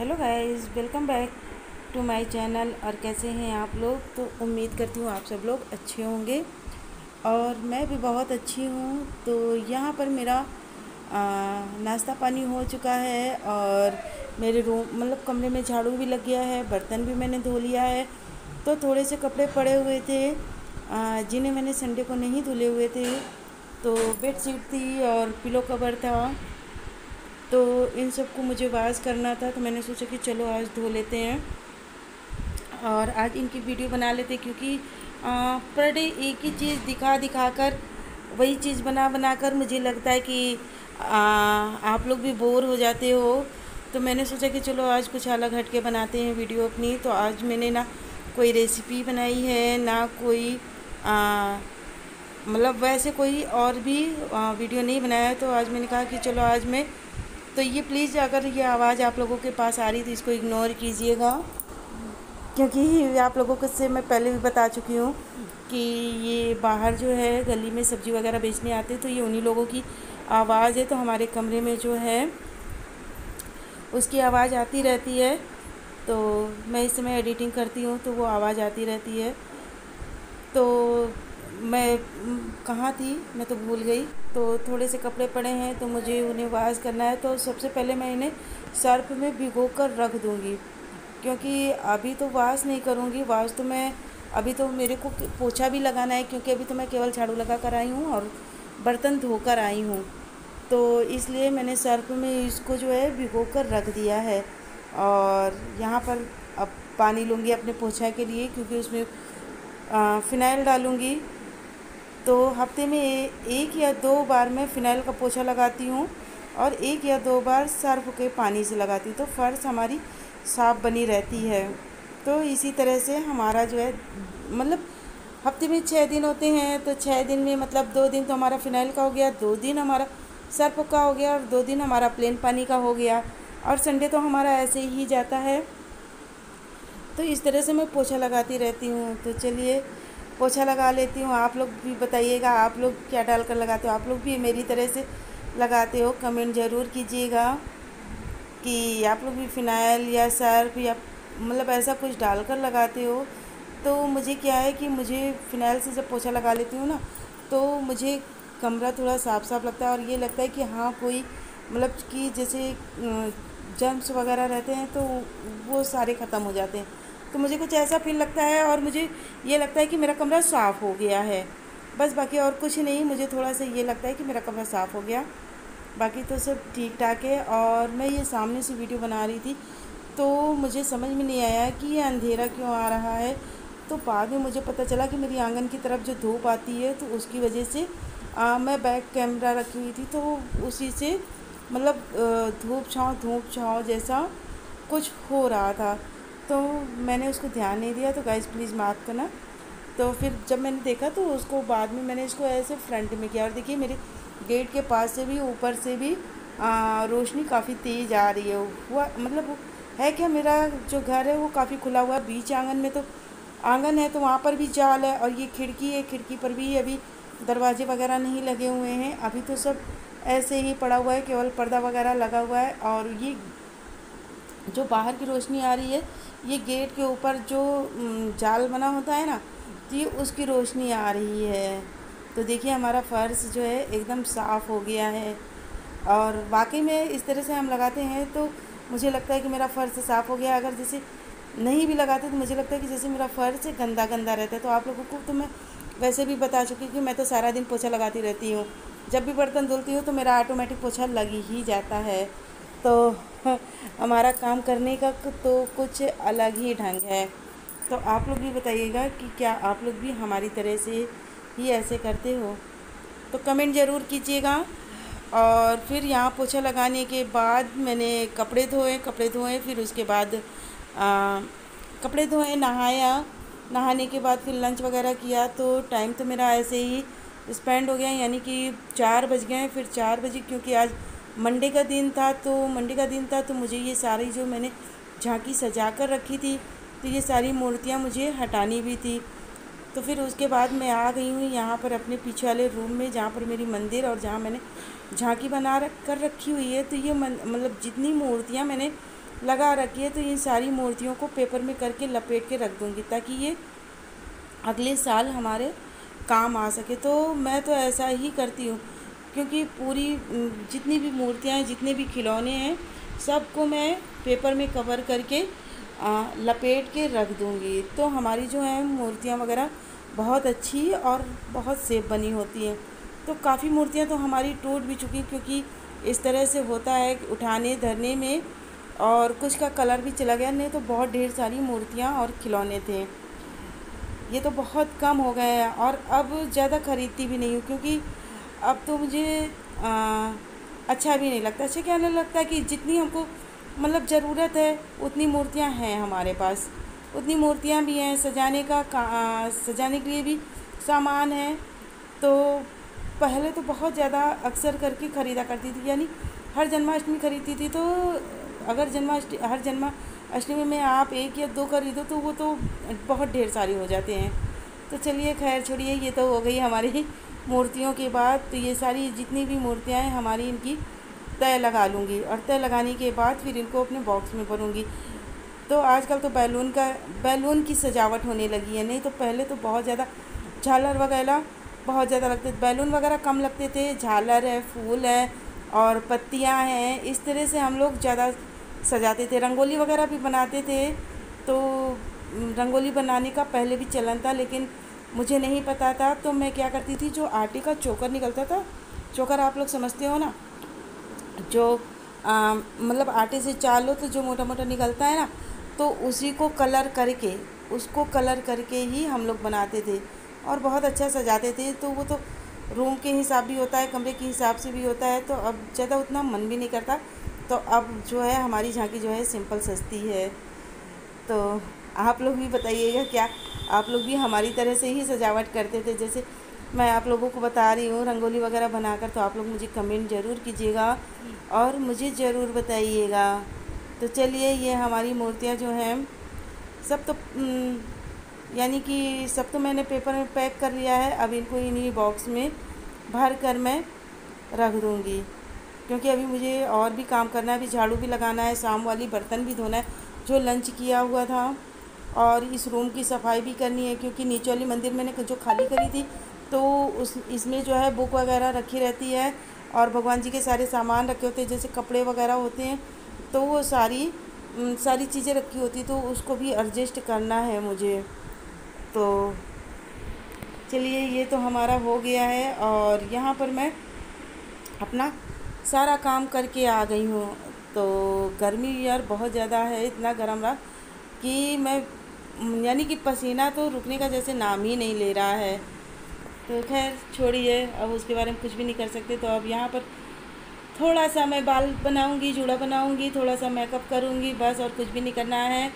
Hello guys, welcome back to my channel. और कैसे हैं आप लोग? तो उम्मीद करती हूँ आप सब लोग अच्छे होंगे और मैं भी बहुत अच्छी हूँ। तो यहाँ पर मेरा नाश्ता पानी हो चुका है और मेरे रूम कमरे में झाड़ू भी लग गया है, बर्तन भी मैंने धो लिया है। तो थोड़े से कपड़े पड़े हुए थे जिन्हें मैंने संडे को नहीं धुले हुए थे। तो बेडशीट थी और पिलो कवर था, तो इन सब को मुझे वॉश करना था। तो मैंने सोचा कि चलो आज धो लेते हैं और आज इनकी वीडियो बना लेते हैं, क्योंकि पर डे एक ही चीज़ दिखा दिखा कर, वही चीज़ बना बना कर मुझे लगता है कि आप लोग भी बोर हो जाते हो। तो मैंने सोचा कि चलो आज कुछ अलग हट के बनाते हैं वीडियो अपनी। तो आज मैंने ना कोई रेसिपी बनाई है, ना कोई वैसे कोई और भी वीडियो नहीं बनाया है। तो आज मैंने कहा कि चलो आज मैं, तो ये प्लीज़ अगर ये आवाज़ आप लोगों के पास आ रही तो इसको इग्नोर कीजिएगा, क्योंकि आप लोगों को से मैं पहले भी बता चुकी हूँ कि ये बाहर जो है गली में सब्ज़ी वगैरह बेचने आते हैं, तो ये उन्हीं लोगों की आवाज़ है। तो हमारे कमरे में जो है उसकी आवाज़ आती रहती है। तो मैं इस समय एडिटिंग करती हूँ तो वो आवाज़ आती रहती है। तो मैं कहाँ थी, मैं तो भूल गई। तो थोड़े से कपड़े पड़े हैं तो मुझे उन्हें वॉश करना है। तो सबसे पहले मैं इन्हें सर्फ में भिगो कर रख दूँगी, क्योंकि अभी तो वॉश नहीं करूँगी। वॉश तो मैं अभी तो मेरे को पोछा भी लगाना है, क्योंकि अभी तो मैं केवल झाड़ू लगा कर आई हूँ और बर्तन धो कर आई हूँ। तो इसलिए मैंने सर्फ में इसको जो है भिगो कर रख दिया है। और यहाँ पर अब पानी लूँगी अपने पोछा के लिए, क्योंकि उसमें फ़िनाइल डालूँगी। तो हफ्ते में एक या दो बार मैं फ़िनाइल का पोछा लगाती हूँ और एक या दो बार सर्फ के पानी से लगाती हूँ, तो फ़र्श हमारी साफ़ बनी रहती है। तो इसी तरह से हमारा जो है हफ्ते में 6 दिन होते हैं, तो 6 दिन में 2 दिन तो हमारा फ़िनाइल का हो गया, 2 दिन हमारा सर्फ का हो गया और 2 दिन हमारा प्लेन पानी का हो गया। और संडे तो हमारा ऐसे ही जाता है। तो इस तरह से मैं पोछा लगाती रहती हूँ। तो चलिए पोछा लगा लेती हूँ। आप लोग भी बताइएगा, आप लोग क्या डालकर लगाते हो? आप लोग भी मेरी तरह से लगाते हो? कमेंट ज़रूर कीजिएगा कि आप लोग भी फ़िनाइल या सर्फ या ऐसा कुछ डालकर लगाते हो। तो मुझे क्या है कि मुझे फ़िनाइल से जब पोछा लगा लेती हूँ ना, तो मुझे कमरा थोड़ा साफ़ साफ़ लगता है और ये लगता है कि हाँ कोई कि जैसे जर्म्स वगैरह रहते हैं तो वो सारे ख़त्म हो जाते हैं। तो मुझे कुछ ऐसा फ़ील लगता है और मुझे ये लगता है कि मेरा कमरा साफ़ हो गया है। बस बाकी और कुछ नहीं, मुझे थोड़ा सा ये लगता है कि मेरा कमरा साफ़ हो गया। बाकी तो सब ठीक ठाक है। और मैं ये सामने से वीडियो बना रही थी तो मुझे समझ में नहीं आया कि ये अंधेरा क्यों आ रहा है। तो बाद में मुझे पता चला कि मेरी आंगन की तरफ जो धूप आती है तो उसकी वजह से मैं बैक कैमरा रखी हुई थी, तो उसी से धूप छाँव जैसा कुछ हो रहा था। तो मैंने उसको ध्यान नहीं दिया, तो गाइस प्लीज़ माफ़ करना। तो फिर जब मैंने देखा तो उसको बाद में मैंने इसको ऐसे फ्रंट में किया और देखिए मेरे गेट के पास से भी ऊपर से भी रोशनी काफ़ी तेज़ आ रही है। हुआ है क्या, मेरा जो घर है वो काफ़ी खुला हुआ है। बीच आंगन में तो आंगन है तो वहाँ पर भी जाल है, और ये खिड़की है, खिड़की पर भी अभी दरवाजे वगैरह नहीं लगे हुए हैं। अभी तो सब ऐसे ही पड़ा हुआ है, केवल पर्दा वगैरह लगा हुआ है। और ये जो बाहर की रोशनी आ रही है, ये गेट के ऊपर जो जाल बना होता है ना, तो ये उसकी रोशनी आ रही है। तो देखिए हमारा फ़र्श जो है एकदम साफ़ हो गया है। और वाकई में इस तरह से हम लगाते हैं तो मुझे लगता है कि मेरा फ़र्श साफ़ हो गया। अगर जैसे नहीं भी लगाते तो मुझे लगता है कि जैसे मेरा फ़र्श गंदा गंदा रहता है। तो आप लोगों को तो मैं वैसे भी बता चुकी कि मैं तो सारा दिन पोछा लगाती रहती हूँ। जब भी बर्तन धुलती हूँ तो मेरा ऑटोमेटिक पोछा लग ही जाता है। तो हमारा काम करने का तो कुछ अलग ही ढंग है। तो आप लोग भी बताइएगा कि क्या आप लोग भी हमारी तरह से ही ऐसे करते हो? तो कमेंट ज़रूर कीजिएगा। और फिर यहाँ पोछा लगाने के बाद मैंने कपड़े धोए, फिर उसके बाद कपड़े धोए, नहाया, नहाने के बाद फिर लंच वगैरह किया। तो टाइम तो मेरा ऐसे ही स्पेंड हो गया, यानी कि 4 बज गए। फिर 4 बजे, क्योंकि आज मंडे का दिन था तो मुझे ये सारी जो मैंने झांकी सजा कर रखी थी, तो ये सारी मूर्तियाँ मुझे हटानी भी थी। तो फिर उसके बाद मैं आ गई हूँ यहाँ पर अपने पीछे वाले रूम में, जहाँ पर मेरी मंदिर और जहाँ मैंने झांकी बना कर रखी हुई है। तो ये जितनी मूर्तियाँ मैंने लगा रखी है, तो इन सारी मूर्तियों को पेपर में करके लपेट के रख दूँगी ताकि ये अगले साल हमारे काम आ सके। तो मैं तो ऐसा ही करती हूँ, क्योंकि पूरी जितनी भी मूर्तियाँ हैं, जितने भी खिलौने हैं, सबको मैं पेपर में कवर करके लपेट के रख दूँगी। तो हमारी जो है मूर्तियाँ वगैरह बहुत अच्छी और बहुत सेफ बनी होती हैं। तो काफ़ी मूर्तियाँ तो हमारी टूट भी चुकी, क्योंकि इस तरह से होता है कि उठाने धरने में, और कुछ का कलर भी चला गया, नहीं तो बहुत ढेर सारी मूर्तियाँ और खिलौने थे। ये तो बहुत कम हो गए हैं, और अब ज़्यादा ख़रीदती भी नहीं हूँ, क्योंकि अब तो मुझे अच्छा भी नहीं लगता। अच्छा क्या नहीं लगता कि जितनी हमको मतलब ज़रूरत है उतनी मूर्तियाँ हैं हमारे पास, उतनी मूर्तियाँ भी हैं, सजाने के लिए भी सामान है। तो पहले तो बहुत ज़्यादा अक्सर करके ख़रीदा करती थी, यानी हर जन्माष्टमी खरीदती थी। तो अगर हर जन्माष्टमी में आप 1 या 2 खरीदो तो वो तो बहुत ढेर सारी हो जाते हैं। तो चलिए खैर छोड़िए, ये तो हो गई हमारी मूर्तियों की बात। तो ये सारी जितनी भी मूर्तियाँ हैं हमारी, इनकी तय लगा लूँगी, और तय लगाने के बाद फिर इनको अपने बॉक्स में भरूँगी। तो आजकल तो बैलून की सजावट होने लगी है, नहीं तो पहले तो बहुत ज़्यादा झालर वगैरह बहुत ज़्यादा लगते थे, बैलून वगैरह कम लगते थे, झालर है, फूल है और पत्तियां हैं, इस तरह से हम लोग ज़्यादा सजाते थे। रंगोली वगैरह भी बनाते थे। तो रंगोली बनाने का पहले भी चलन था, लेकिन मुझे नहीं पता था। तो मैं क्या करती थी, जो आटे का चोकर निकलता था, चोकर आप लोग समझते हो ना, जो मतलब आटे से चालो तो जो मोटा मोटा निकलता है ना, तो उसी को उसको कलर करके ही हम लोग बनाते थे और बहुत अच्छा सजाते थे। तो वो तो रूम के हिसाब भी होता है, कमरे के हिसाब से भी होता है। तो अब ज़्यादा उतना मन भी नहीं करता। तो अब जो है हमारी झांकी जो है सिंपल सस्ती है। तो आप लोग भी बताइएगा, क्या आप लोग भी हमारी तरह से ही सजावट करते थे जैसे मैं आप लोगों को बता रही हूँ रंगोली वगैरह बनाकर? तो आप लोग मुझे कमेंट ज़रूर कीजिएगा और मुझे ज़रूर बताइएगा। तो चलिए, ये हमारी मूर्तियाँ जो हैं सब तो यानी कि सब तो मैंने पेपर में पैक कर लिया है। अब इनको इन्हीं बॉक्स में भर कर मैं रख दूँगी, क्योंकि अभी मुझे और भी काम करना है। अभी झाड़ू भी लगाना है, शाम वाली बर्तन भी धोना है जो लंच किया हुआ था, और इस रूम की सफाई भी करनी है, क्योंकि नीचे वाली मंदिर मैंने जो खाली करी थी तो इसमें जो है बुक वगैरह रखी रहती है और भगवान जी के सारे सामान रखे होते हैं, जैसे कपड़े वगैरह होते हैं, तो वो सारी चीज़ें रखी होती, तो उसको भी एडजस्ट करना है मुझे। तो चलिए, ये तो हमारा हो गया है और यहाँ पर मैं अपना सारा काम करके आ गई हूँ। तो गर्मी यार बहुत ज़्यादा है, इतना गर्म रहा कि मैं यानी कि पसीना तो रुकने का जैसे नाम ही नहीं ले रहा है। तो खैर छोड़िए, अब उसके बारे में कुछ भी नहीं कर सकते। तो अब यहाँ पर थोड़ा सा मैं बाल बनाऊंगी, जूड़ा बनाऊंगी, थोड़ा सा मेकअप करूंगी, बस और कुछ भी नहीं करना है।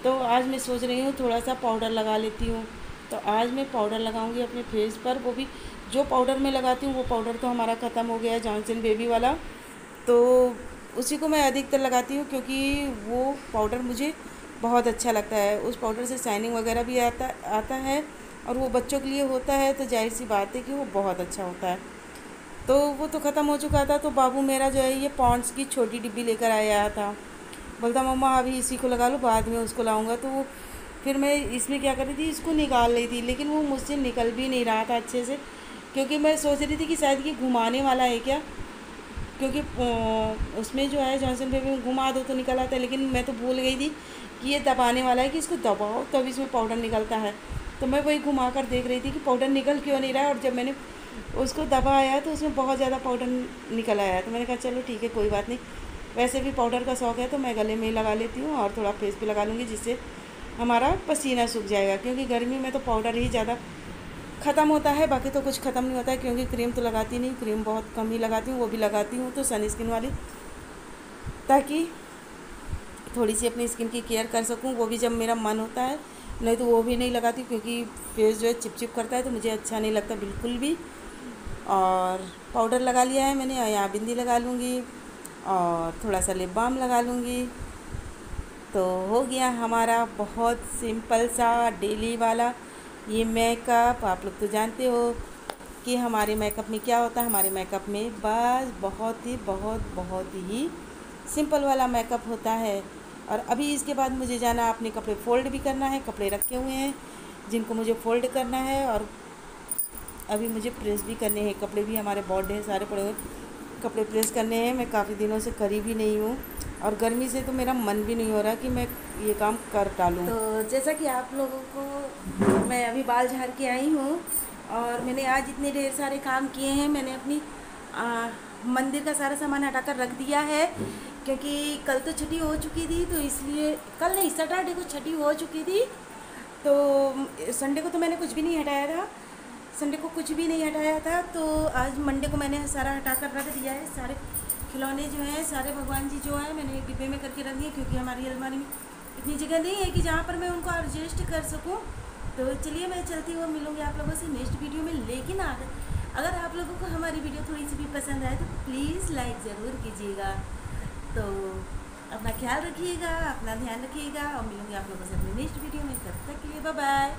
तो आज मैं सोच रही हूँ थोड़ा सा पाउडर लगा लेती हूँ। तो आज मैं पाउडर लगाऊंगी अपने फेस पर। वो भी जो पाउडर मैं लगाती हूँ वो पाउडर तो हमारा ख़त्म हो गया है, जॉनसन बेबी वाला। तो उसी को मैं अधिकतर लगाती हूँ, क्योंकि वो पाउडर मुझे बहुत अच्छा लगता है। उस पाउडर से शाइनिंग वगैरह भी आता है, और वो बच्चों के लिए होता है, तो जाहिर सी बात है कि वो बहुत अच्छा होता है। तो वो तो ख़त्म हो चुका था। तो बाबू मेरा जो है ये पॉन्ड्स की छोटी डिब्बी लेकर आया था, बोलता मम्मा अभी इसी को लगा लो, बाद में उसको लाऊंगा। तो वो फिर मैं इसमें क्या कर रही थी, इसको निकाल रही थी, लेकिन वो मुझसे निकल भी नहीं रहा था अच्छे से, क्योंकि मैं सोच रही थी कि शायद ये घुमाने वाला है क्या, क्योंकि उसमें जो है जॉनसन बेबी में घुमा दो तो निकल आता है। लेकिन मैं तो भूल गई थी कि ये दबाने वाला है, कि इसको दबाओ तब इसमें पाउडर निकलता है। तो मैं वही घुमा कर देख रही थी कि पाउडर निकल क्यों नहीं रहा है, और जब मैंने उसको दबाया तो उसमें बहुत ज़्यादा पाउडर निकल आया। तो मैंने कहा चलो ठीक है, कोई बात नहीं, वैसे भी पाउडर का शौक़ है तो मैं गले में ही लगा लेती हूँ और थोड़ा फेस पे लगा लूँगी, जिससे हमारा पसीना सूख जाएगा। क्योंकि गर्मी में तो पाउडर ही ज़्यादा ख़त्म होता है, बाकी तो कुछ ख़त्म नहीं होता है। क्योंकि क्रीम तो लगाती नहीं, क्रीम बहुत कम ही लगाती हूँ, वो भी लगाती हूँ तो सन स्किन वाली, ताकि थोड़ी सी अपनी स्किन की केयर कर सकूँ, वो भी जब मेरा मन होता है। नहीं तो वो भी नहीं लगाती, क्योंकि फेस जो है चिपचिप करता है, तो मुझे अच्छा नहीं लगता बिल्कुल भी। और पाउडर लगा लिया है मैंने, यहाँ बिंदी लगा लूँगी और थोड़ा सा लिप बाम लगा लूँगी। तो हो गया हमारा बहुत सिंपल सा डेली वाला ये मेकअप। आप लोग तो जानते हो कि हमारे मेकअप में क्या होता है। हमारे मेकअप में बस बहुत ही सिंपल वाला मेकअप होता है। और अभी इसके बाद मुझे जाना, अपने कपड़े फ़ोल्ड भी करना है, कपड़े रखे हुए हैं जिनको मुझे फ़ोल्ड करना है, और अभी मुझे प्रेस भी करने हैं कपड़े भी, हमारे बहुत ढेर सारे पड़े हुए कपड़े प्रेस करने हैं। मैं काफ़ी दिनों से करी भी नहीं हूँ, और गर्मी से तो मेरा मन भी नहीं हो रहा कि मैं ये काम कर डालूँ। तो जैसा कि आप लोगों को, मैं अभी बाल झाड़ के आई हूँ, और मैंने आज इतने ढेर सारे काम किए हैं। मैंने अपनी मंदिर का सारा सामान हटाकर रख दिया है, क्योंकि कल तो छुट्टी हो चुकी थी, तो इसलिए कल नहीं, सैटरडे को छुट्टी हो चुकी थी, तो संडे को तो मैंने कुछ भी नहीं हटाया था, संडे को कुछ भी नहीं हटाया था। तो आज मंडे को मैंने सारा हटाकर रख दिया है। सारे खिलौने जो हैं, सारे भगवान जी जो हैं, मैंने एक डिब्बे में करके रख दिए, क्योंकि हमारी अलमारी में इतनी जगह नहीं है कि जहाँ पर मैं उनको एडजस्ट कर सकूँ। तो चलिए मैं चलती हूँ, मिलूँगी आप लोगों से नेक्स्ट वीडियो में। लेकिन अगर आप लोगों को हमारी वीडियो थोड़ी सी भी पसंद आए तो प्लीज़ लाइक ज़रूर कीजिएगा। तो अपना ख्याल रखिएगा, अपना ध्यान रखिएगा, और मिलूँगी आप लोगों से अपनी नेक्स्ट वीडियो में। तब तक के लिए बाय बाय।